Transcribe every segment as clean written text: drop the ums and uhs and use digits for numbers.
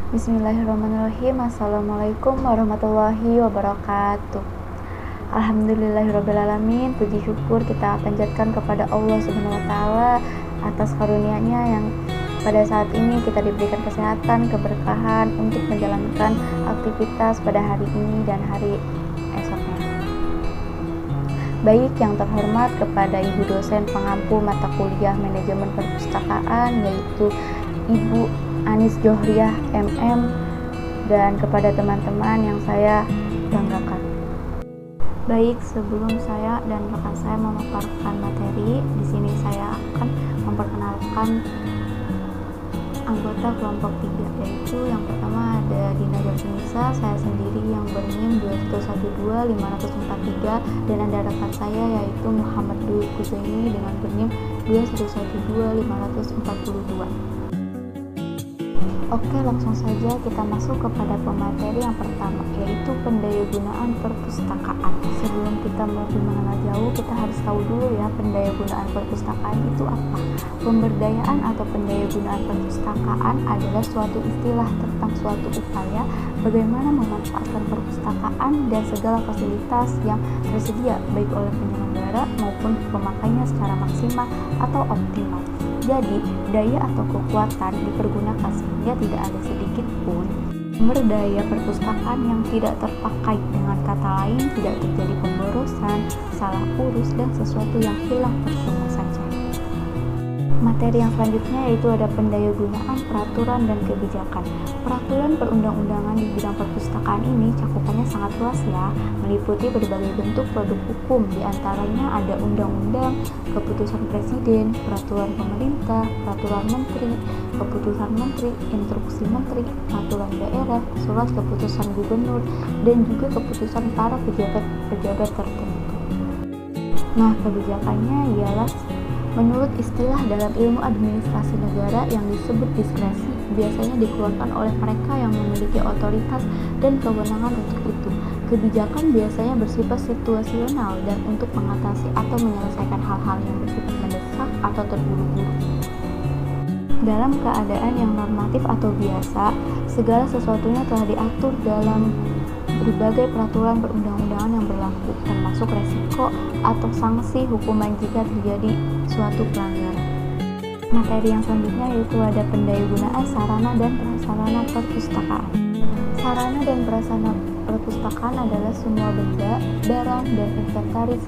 Bismillahirrahmanirrahim. Assalamualaikum warahmatullahi wabarakatuh. Alhamdulillahirrabbilalamin. Puji syukur kita panjatkan kepada Allah Subhanahu wa taala atas karunia-Nya yang pada saat ini kita diberikan kesehatan, keberkahan untuk menjalankan aktivitas pada hari ini dan hari esoknya. Baik, yang terhormat kepada Ibu dosen pengampu mata kuliah manajemen perpustakaan, yaitu Ibu Anis Johriah MM, dan kepada teman-teman yang saya banggakan. Baik, sebelum saya dan rekan saya memaparkan materi, di sini saya akan memperkenalkan anggota kelompok 3, yaitu yang pertama ada Dina Jarsunisa, saya sendiri yang berNIM 2112543, dan ada rekan saya yaitu Muhammad Dwi Kuzaimi dengan berNIM 2112542. Oke, langsung saja kita masuk kepada pemateri yang pertama, yaitu pendayagunaan perpustakaan. Sebelum kita lebih mengenal jauh, kita harus tahu dulu ya, pendayagunaan perpustakaan itu apa. Pemberdayaan atau pendayagunaan perpustakaan adalah suatu istilah tentang suatu upaya bagaimana memanfaatkan perpustakaan dan segala fasilitas yang tersedia baik oleh penyelenggara maupun pemakainya secara maksimal atau optimal. Jadi, daya atau kekuatan dipergunakan sehingga tidak ada sedikit pun sumber daya perpustakaan yang tidak terpakai. Dengan kata lain, tidak terjadi pemborosan, salah urus, dan sesuatu yang hilang percuma saja. Materi yang selanjutnya yaitu ada pendayagunaan peraturan dan kebijakan. Peraturan perundang-undangan di bidang perpustakaan ini cakupannya sangat luas ya, meliputi berbagai bentuk produk hukum, diantaranya ada undang-undang, keputusan presiden, peraturan pemerintah, peraturan menteri, keputusan menteri, instruksi menteri, peraturan daerah, surat keputusan gubernur, dan juga keputusan para pejabat tertentu. Nah, kebijakannya ialah menurut istilah dalam ilmu administrasi negara yang disebut diskresi, biasanya dikeluarkan oleh mereka yang memiliki otoritas dan kewenangan untuk itu. Kebijakan biasanya bersifat situasional dan untuk mengatasi atau menyelesaikan hal-hal yang bersifat mendesak atau terburu-buru. Dalam keadaan yang normatif atau biasa, segala sesuatunya telah diatur dalam berbagai peraturan perundang-undangan yang berlaku, termasuk resiko atau sanksi hukuman jika terjadi suatu pelanggaran. Materi yang selanjutnya yaitu ada pendayagunaan sarana dan prasarana perpustakaan. Sarana dan prasarana perpustakaan adalah semua benda, barang, dan inventaris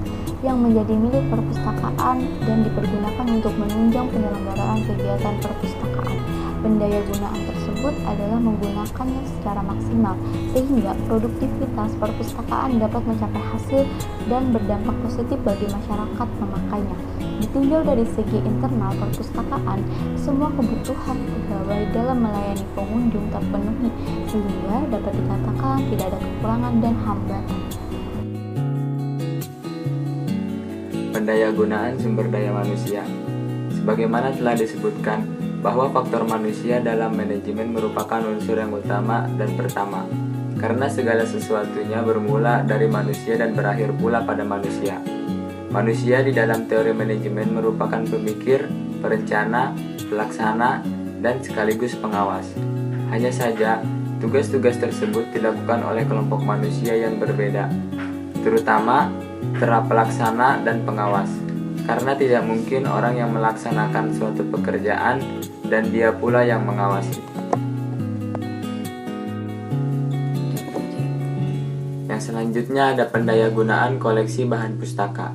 yang menjadi milik perpustakaan dan dipergunakan untuk menunjang penyelenggaraan kegiatan perpustakaan. Pendayagunaan tersebut adalah menggunakannya secara maksimal sehingga produktivitas perpustakaan dapat mencapai hasil dan berdampak positif bagi masyarakat pemakainya. Ditinjau dari segi internal perpustakaan, semua kebutuhan pegawai dalam melayani pengunjung terpenuhi sehingga dapat dikatakan tidak ada kekurangan dan hambatan. Pendayagunaan sumber daya manusia. Sebagaimana telah disebutkan, bahwa faktor manusia dalam manajemen merupakan unsur yang utama dan pertama, karena segala sesuatunya bermula dari manusia dan berakhir pula pada manusia. Manusia di dalam teori manajemen merupakan pemikir, perencana, pelaksana, dan sekaligus pengawas. Hanya saja, tugas-tugas tersebut dilakukan oleh kelompok manusia yang berbeda, terutama pelaksana dan pengawas. Karena tidak mungkin orang yang melaksanakan suatu pekerjaan dan dia pula yang mengawasi. Yang selanjutnya ada pendayagunaan koleksi bahan pustaka.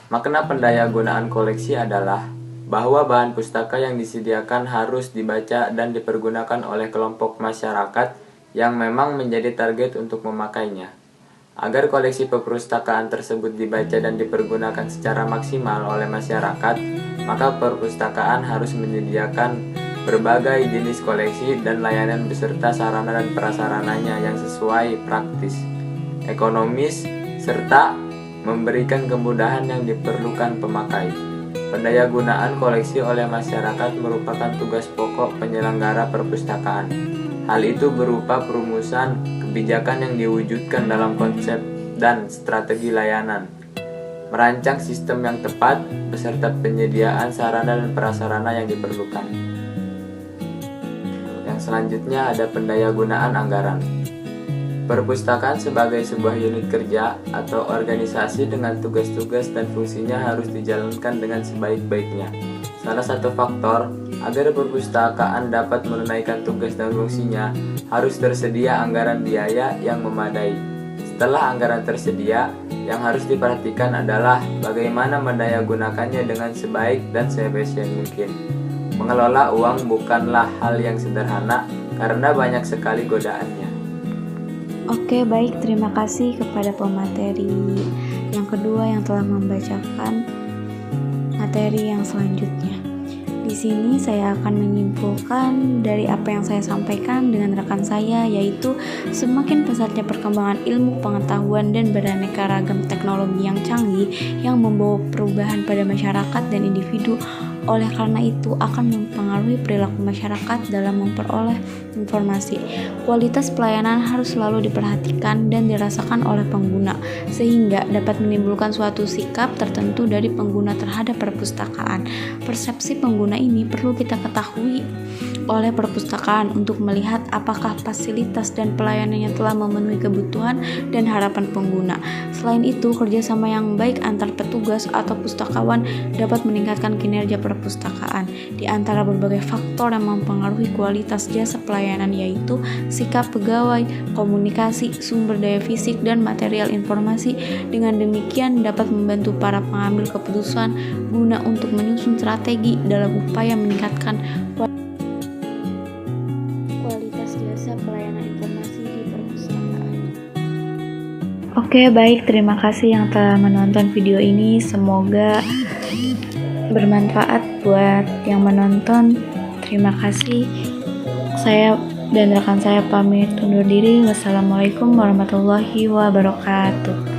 Makna pendayagunaan koleksi adalah bahwa bahan pustaka yang disediakan harus dibaca dan dipergunakan oleh kelompok masyarakat yang memang menjadi target untuk memakainya. Agar koleksi perpustakaan tersebut dibaca dan dipergunakan secara maksimal oleh masyarakat, maka perpustakaan harus menyediakan berbagai jenis koleksi dan layanan beserta sarana dan prasarananya yang sesuai, praktis, ekonomis, serta memberikan kemudahan yang diperlukan pemakai. Pendayagunaan koleksi oleh masyarakat merupakan tugas pokok penyelenggara perpustakaan. Hal itu berupa perumusan kebijakan yang diwujudkan dalam konsep dan strategi layanan, merancang sistem yang tepat beserta penyediaan sarana dan prasarana yang diperlukan. Yang Yang selanjutnya ada pendayagunaan anggaran. Perpustakaan sebagai sebuah unit kerja atau organisasi dengan tugas-tugas dan fungsinya harus dijalankan dengan sebaik-baiknya. Salah satu faktor agar perpustakaan dapat menunaikan tugas dan fungsinya harus tersedia anggaran biaya yang memadai. Setelah anggaran tersedia, yang harus diperhatikan adalah bagaimana mendayagunakannya dengan sebaik dan seefisien mungkin. Mengelola uang bukanlah hal yang sederhana karena banyak sekali godaannya. Oke, baik, terima kasih kepada pemateri yang kedua yang telah membacakan materi yang selanjutnya. Di sini saya akan menyimpulkan dari apa yang saya sampaikan dengan rekan saya, yaitu semakin pesatnya perkembangan ilmu pengetahuan dan beraneka ragam teknologi yang canggih yang membawa perubahan pada masyarakat dan individu. Oleh karena itu akan mempengaruhi perilaku masyarakat dalam memperoleh informasi. Kualitas pelayanan harus selalu diperhatikan dan dirasakan oleh pengguna, sehingga dapat menimbulkan suatu sikap tertentu dari pengguna terhadap perpustakaan. Persepsi pengguna ini perlu kita ketahui oleh perpustakaan untuk melihat apakah fasilitas dan pelayanannya telah memenuhi kebutuhan dan harapan pengguna. Selain itu, kerjasama yang baik antar petugas atau pustakawan dapat meningkatkan kinerja perpustakaan. Di antara berbagai faktor yang mempengaruhi kualitas jasa pelayanan yaitu sikap pegawai, komunikasi, sumber daya fisik, dan material informasi. Dengan demikian dapat membantu para pengambil keputusan guna untuk menyusun strategi dalam upaya meningkatkan kualitas jasa pelayanan informasi di perpustakaan. Oke, baik, terima kasih yang telah menonton video ini. Semoga bermanfaat buat yang menonton. Terima kasih. Saya dan rekan saya pamit undur diri. Wassalamualaikum warahmatullahi wabarakatuh.